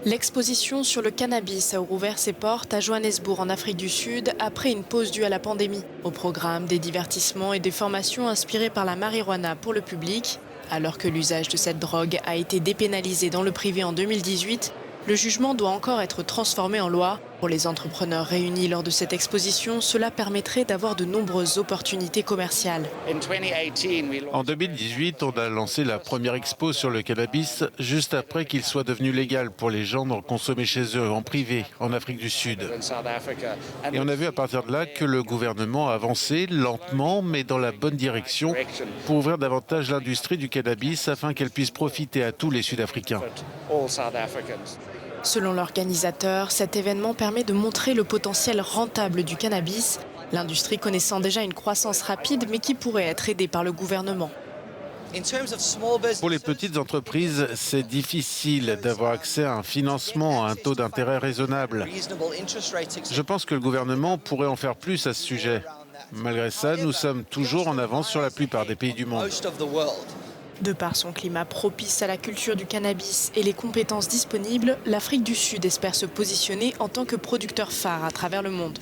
L'exposition sur le cannabis a rouvert ses portes à Johannesburg en Afrique du Sud après une pause due à la pandémie. Au programme, des divertissements et des formations inspirées par la marijuana pour le public. Alors que l'usage de cette drogue a été dépénalisé dans le privé en 2018, le jugement doit encore être transformé en loi. Pour les entrepreneurs réunis lors de cette exposition, cela permettrait d'avoir de nombreuses opportunités commerciales. En 2018, on a lancé la première expo sur le cannabis juste après qu'il soit devenu légal pour les gens d'en consommer chez eux, en privé, en Afrique du Sud. Et on a vu à partir de là que le gouvernement a avancé lentement, mais dans la bonne direction, pour ouvrir davantage l'industrie du cannabis afin qu'elle puisse profiter à tous les Sud-Africains. Selon l'organisateur, cet événement permet de montrer le potentiel rentable du cannabis, l'industrie connaissant déjà une croissance rapide mais qui pourrait être aidée par le gouvernement. Pour les petites entreprises, c'est difficile d'avoir accès à un financement à un taux d'intérêt raisonnable. Je pense que le gouvernement pourrait en faire plus à ce sujet. Malgré ça, nous sommes toujours en avance sur la plupart des pays du monde. De par son climat propice à la culture du cannabis et les compétences disponibles, l'Afrique du Sud espère se positionner en tant que producteur phare à travers le monde.